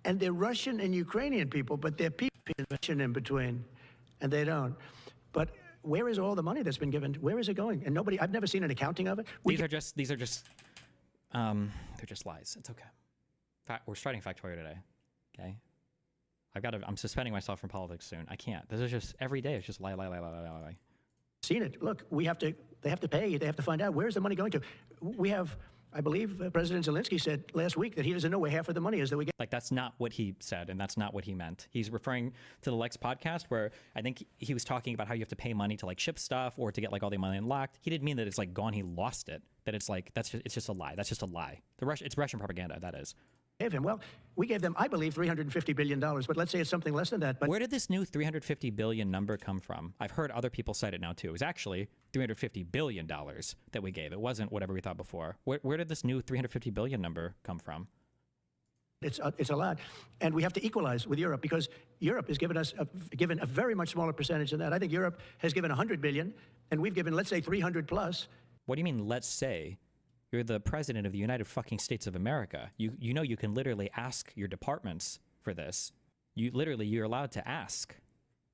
And they're Russian and Ukrainian people, but they're people in between, and they don't. But where is all the money that's been given? Where is it going? And nobody, I've never seen an accounting of it. These are just, they're just lies. It's okay. We're starting Factorio today, okay? I'm suspending myself from politics soon. I can't. This is just, every day it's just lie, lie, lie, lie, lie, lie. Seen it. Look, they have to pay. They have to find out where's the money going to. We have, I believe President Zelensky said last week that he doesn't know where half of the money is that we get. Like, that's not what he said, and that's not what he meant. He's referring to the Lex podcast where I think he was talking about how you have to pay money to like ship stuff or to get like all the money unlocked. He didn't mean that it's like gone, he lost it. That it's like, it's just a lie. That's just a lie. It's Russian propaganda, that is. Well, we gave them, I believe, $350 billion, but let's say it's something less than that. But where did this new $350 billion number come from? I've heard other people cite it now, too. It was actually $350 billion that we gave. It wasn't whatever we thought before. Where did this new $350 billion number come from? It's a lot. And we have to equalize with Europe because Europe has given us given a very much smaller percentage than that. I think Europe has given $100 billion, and we've given, let's say, 300 plus. What do you mean, let's say? You're the president of the United fucking States of America. You know you can literally ask your departments for this. You're allowed to ask.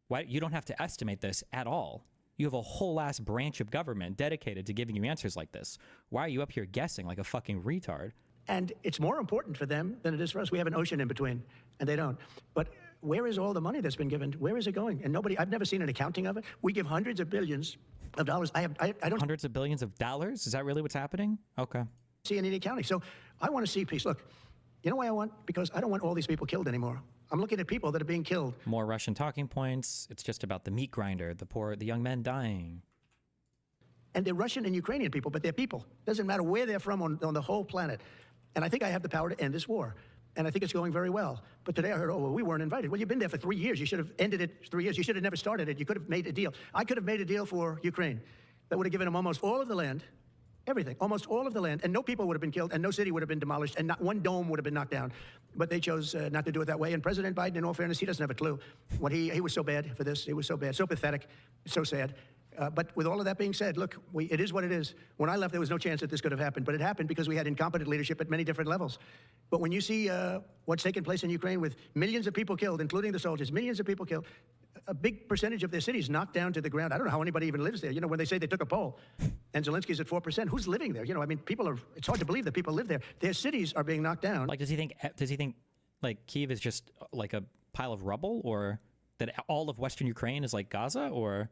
Why? You don't have to estimate this at all. You have a whole ass branch of government dedicated to giving you answers like this. Why are you up here guessing like a fucking retard? And it's more important for them than it is for us. We have an ocean in between, and they don't. But where is all the money that's been given? Where is it going? And nobody, I've never seen an accounting of it. We give hundreds of billions of dollars. I don't. Hundreds of billions of dollars? Is that really what's happening? Okay. See any accounting. So I want to see peace. Look, you know why I want? Because I don't want all these people killed anymore. I'm looking at people that are being killed. More Russian talking points. It's just about the meat grinder, the young men dying. And they're Russian and Ukrainian people, but they're people. Doesn't matter where they're from on the whole planet. And I think I have the power to end this war. And I think it's going very well. But today I heard, oh, well, we weren't invited. Well, you've been there for 3 years. You should have ended it 3 years. You should have never started it. You could have made a deal. I could have made a deal for Ukraine that would have given them almost all of the land, everything, almost all of the land, and no people would have been killed, and no city would have been demolished, and not one dome would have been knocked down. But they chose not to do it that way. And President Biden, in all fairness, he doesn't have a clue. He was so bad for this. He was so bad, so pathetic, so sad. But with all of that being said, look, it is what it is. When I left, there was no chance that this could have happened, but it happened because we had incompetent leadership at many different levels. But when you see what's taken place in Ukraine with millions of people killed, including the soldiers, millions of people killed, a big percentage of their cities knocked down to the ground. I don't know how anybody even lives there. You know, when they say they took a poll and Zelensky's at 4%, who's living there? You know, I mean, it's hard to believe that people live there. Their cities are being knocked down. Like, does he think like Kyiv is just like a pile of rubble, or that all of Western Ukraine is like Gaza, or?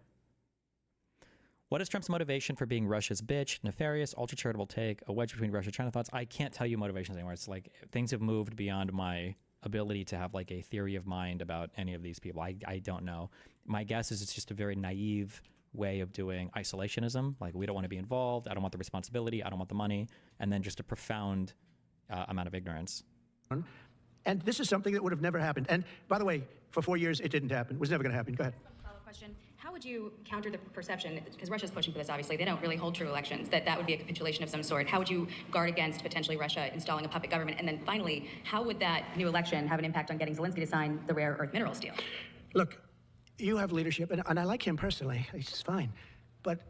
What is Trump's motivation for being Russia's bitch? Nefarious, ultra-charitable take, a wedge between Russia and China thoughts? I can't tell you motivations anymore. It's like things have moved beyond my ability to have like a theory of mind about any of these people. I don't know. My guess is it's just a very naive way of doing isolationism. Like, we don't want to be involved. I don't want the responsibility. I don't want the money. And then just a profound amount of ignorance. And this is something that would have never happened. And by the way, for 4 years, it didn't happen. It was never going to happen. Go ahead. Follow-up question. How would you counter the perception, because Russia's pushing for this, obviously, they don't really hold true elections, that would be a capitulation of some sort. How would you guard against potentially Russia installing a puppet government? And then finally, how would that new election have an impact on getting Zelensky to sign the rare earth minerals deal? Look, you have leadership, and I like him personally. He's fine. But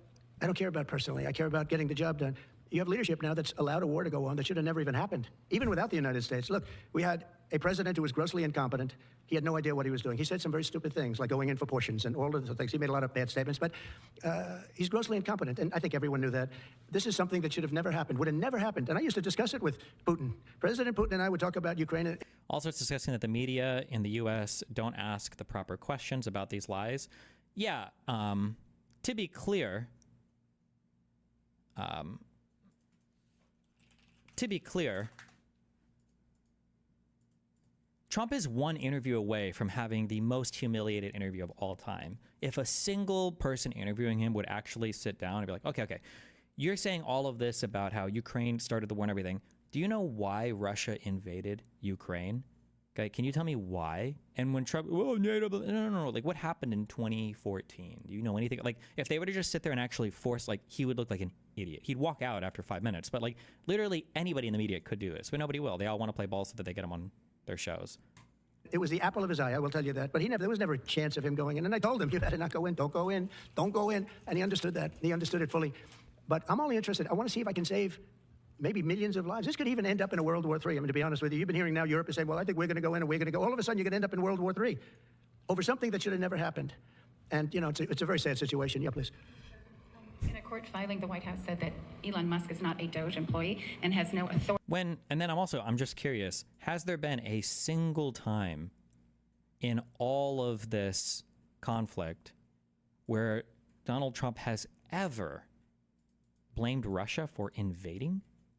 I don't care about personally. I care about getting the job done. You have leadership now that's allowed a war to go on that should have never even happened, even without the United States. Look, we had a president who was grossly incompetent. He had no idea what he was doing. He said some very stupid things, like going in for portions and all of the things. He made a lot of bad statements, but he's grossly incompetent, and I think everyone knew that. This is something that should have never happened, would have never happened. And I used to discuss it with Putin. President Putin and I would talk about Ukraine. Also, it's discussing that the media in the U.S. don't ask the proper questions about these lies. Yeah, to be clear, Trump is one interview away from having the most humiliated interview of all time. If a single person interviewing him would actually sit down and be like, okay, you're saying all of this about how Ukraine started the war and everything. Do you know why Russia invaded Ukraine? Okay, can you tell me why? And when Trump, oh, no, like what happened in 2014? Do you know anything? Like, if they were to just sit there and actually force, like, he would look like an idiot. He'd walk out after 5 minutes. But like, literally anybody in the media could do this, but nobody will. They all want to play ball so that they get him on their shows. It was the apple of his eye, I will tell you that. But there was never a chance of him going in. And I told him, you better not go in, don't go in, don't go in. And he understood that. He understood it fully. But I'm only interested, I want to see if I can save maybe millions of lives. This could even end up in a World War III. I mean, to be honest with you, you've been hearing now Europe is saying, well, I think we're going to go in and we're going to go. All of a sudden, you're going to end up in World War III over something that should have never happened. And, you know, it's a very sad situation. Yeah, please. In a court filing, the White House said that Elon Musk is not a DOJ employee and has no authority. And then I'm just curious, has there been a single time in all of this conflict where Donald Trump has ever blamed Russia for invading?